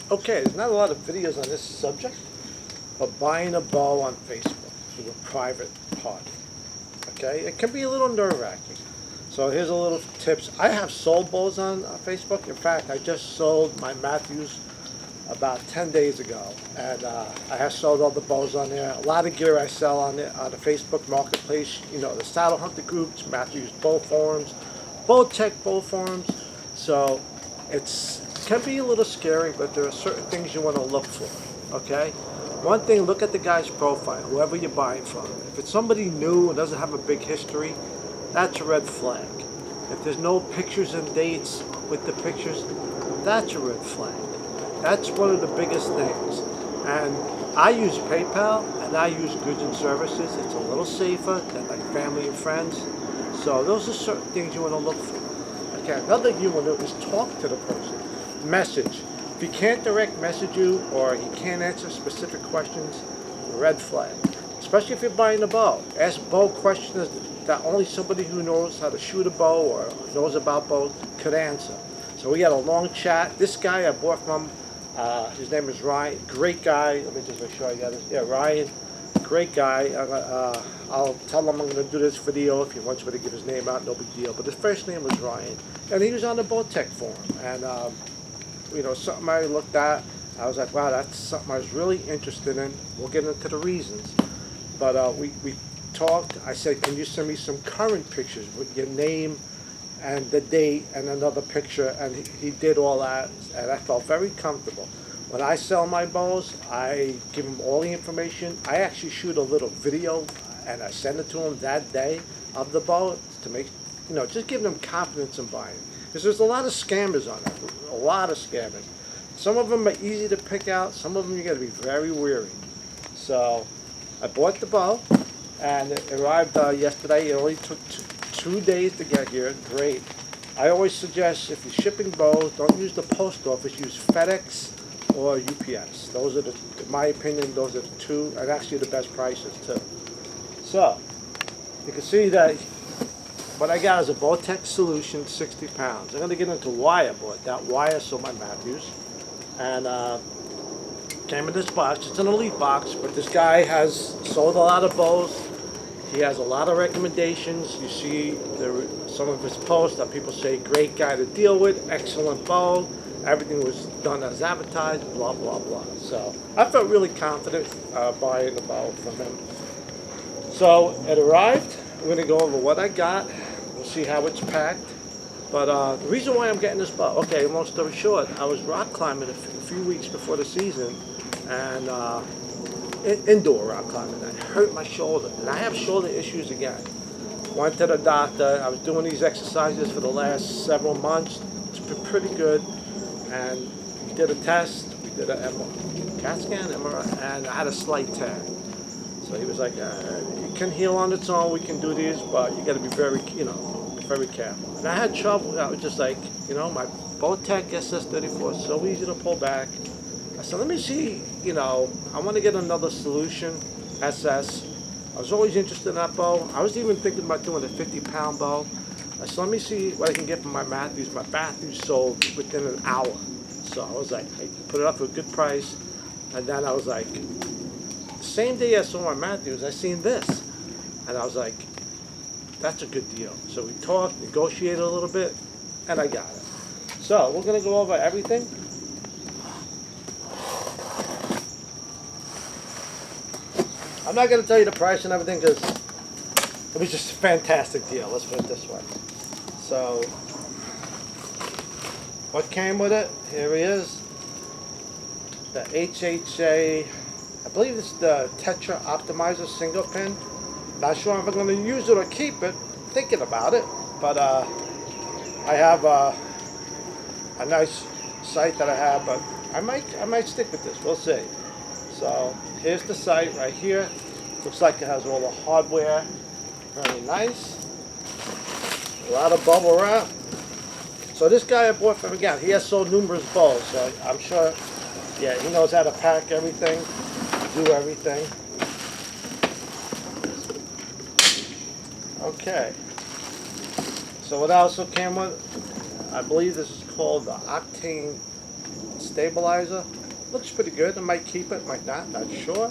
Okay, there's not a lot of videos on this subject, but buying a bow on Facebook through a private party. Okay, it can be a little nerve-wracking. So here's a little tips. I have sold bows on Facebook. In fact, I just sold my Matthews about 10 days ago, and I have sold all the bows on there. A lot of gear I sell on the Facebook Marketplace. You know, the Saddle Hunter groups, Matthews Bow Forums, Bowtech Bow Forums. So it's can be a little scary, but there are certain things you want to look for. Okay, one thing, look at the guy's profile, whoever you're buying from. If it's somebody new and doesn't have a big history, that's a red flag. If there's no pictures and dates with the pictures, that's a red flag. That's one of the biggest things. And I use PayPal and I use goods and services. It's a little safer than like family and friends. So those are certain things you want to look for. Okay, another thing you want to do is talk to the person. Message. If he can't direct message you or he can't answer specific questions, red flag. Especially if you're buying a bow. Ask bow questions that only somebody who knows how to shoot a bow or knows about bows could answer. So we had a long chat. This guy I bought from, his name is Ryan. Great guy. Let me just make sure I got it. Yeah, Ryan. Great guy. I'll tell him I'm going to do this video. If he wants me to give his name out, no big deal. But his first name was Ryan. And he was on the Bowtech forum. And, something I looked at, I was like, wow, that's something I was really interested in. We'll get into the reasons. But we talked. I said, can you send me some current pictures with your name and the date and another picture? And he did all that, and I felt very comfortable. When I sell my bows, I give him all the information. I actually shoot a little video, and I send it to him that day of the bow to make, just give them confidence in buying. Because there's a lot of scammers on it, a lot of scammers. Some of them are easy to pick out. Some of them you got to be very wary. So I bought the bow, and it arrived yesterday. It only took 2 days to get here. Great. I always suggest if you're shipping bows, don't use the post office. Use FedEx or UPS. Those are in my opinion, those are the two, and actually the best prices too. So you can see that what I got is a Bowtech Solution, 60 pounds. I'm going to get into why I bought that. Why I sold my Matthews, and came in this box. It's an elite box, but this guy has sold a lot of bows. He has a lot of recommendations. You see some of his posts that people say, great guy to deal with, excellent bow, everything was done as advertised, blah, blah, blah. So I felt really confident buying the bow from him. So it arrived. We're going to go over what I got. We'll see how it's packed. But the reason why I'm getting this bow, okay, long story short, I was rock climbing a few weeks before the season, and indoor rock climbing. I hurt my shoulder, and I have shoulder issues again. Went to the doctor. I was doing these exercises for the last several months. It's been pretty good, and we did a test. We did a CAT scan, MRI, and I had a slight tear. So he was like, "It can heal on its own. We can do these, but you got to be very, very careful." And I had trouble. I was just like, my Bowtech SS34 is so easy to pull back. I said, let me see, I want to get another Solution SS. I was always interested in that bow. I was even thinking about doing a 50-pound bow. I said, let me see what I can get from my Matthews. My Matthews sold within an hour. So I was like, I put it up for a good price. And then I was like, the same day I saw my Matthews, I seen this. And I was like, that's a good deal. So we talked, negotiated a little bit, and I got it. So we're going to go over everything. I'm not going to tell you the price and everything because it was just a fantastic deal. Let's put it this way. So what came with it? Here he is. The HHA, I believe it's the Tetra Optimizer single pin. Not sure if I'm going to use it or keep it. Thinking about it. But I have a nice sight that I have, but I might stick with this. We'll see. So here's the sight right here. Looks like it has all the hardware. Very nice. A lot of bubble wrap. So this guy I bought from, again, he has sold numerous bows, so I'm sure, yeah, he knows how to pack everything, do everything. Okay. So what also came with, I believe this is called the Octane stabilizer. Looks pretty good. I might keep it, might not sure.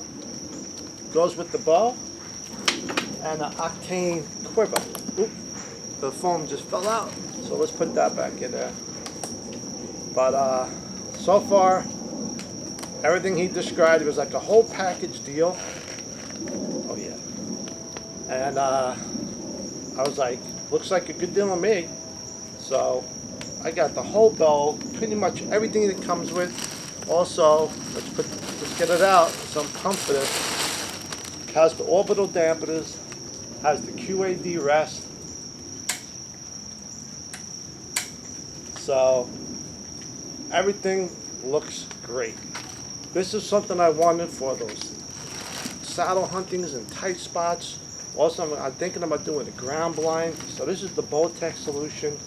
Goes with the bow and an octane quiver. Oop, the foam just fell out, so let's put that back in there. But so far, everything he described, it was like a whole package deal. Oh yeah. And I was like, looks like a good deal to me. So I got the whole bow, pretty much everything that comes with. Also, let's get it out. So I'm pumped for this. It has the orbital dampeners, has the QAD rest. So everything looks great. This is something I wanted for those saddle huntings and tight spots. Also, I'm thinking about doing a ground blind. So this is the Bowtech Solution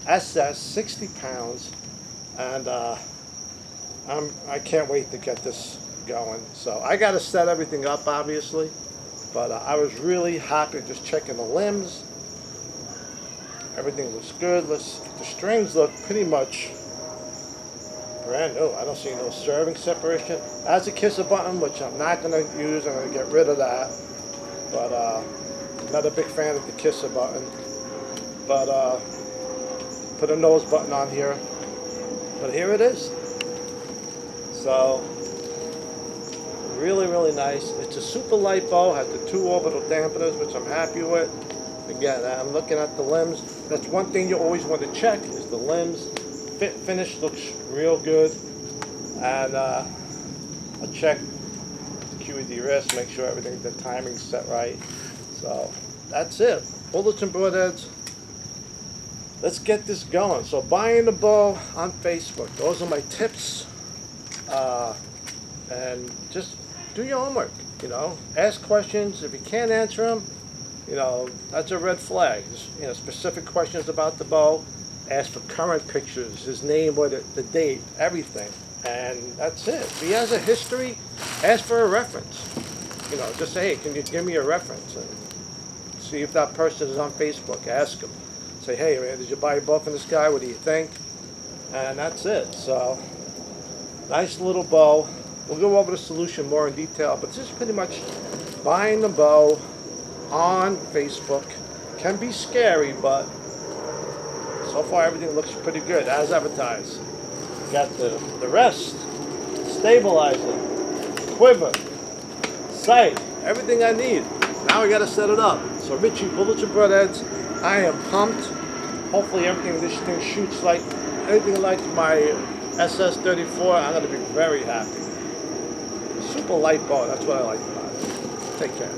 SS, 60 pounds. And I can't wait to get this going. So I got to set everything up, obviously. But I was really happy just checking the limbs. Everything looks good. The strings look pretty much brand new. I don't see no serving separation. That's a kisser button, which I'm not going to use. I'm going to get rid of that. But not a big fan of the kisser button. But put a nose button on here. But here it is. So really, really nice. It's a super light bow. Has the 2 orbital dampeners, which I'm happy with. Again, I'm looking at the limbs. That's one thing you always want to check is the limbs. Fit finish looks real good. And I'll check the QED wrist, make sure everything, the timing's set right. So that's it. Bullets and broadheads. Let's get this going. So buying the bow on Facebook. Those are my tips. And just do your homework. You know, ask questions. If you can't answer them, you know, that's a red flag. Just, you know, specific questions about the bow. Ask for current pictures, his name, what the date, everything. And that's it. If he has a history, ask for a reference. You know, just say, hey, can you give me a reference? And see if that person is on Facebook. Ask him. Say, hey, man, did you buy a bow from this guy? What do you think? And that's it. So, nice little bow. We'll go over the solution more in detail, but this is pretty much buying the bow on Facebook. Can be scary, but so far everything looks pretty good as advertised. Got the rest, stabilizer, quiver, sight, everything I need. Now we got to set it up. So Richie, Bullets and Broadheads, I am pumped. Hopefully everything, this thing shoots like anything like my SS34. I'm going to be very happy. Super light bow, that's what I like about it. Take care.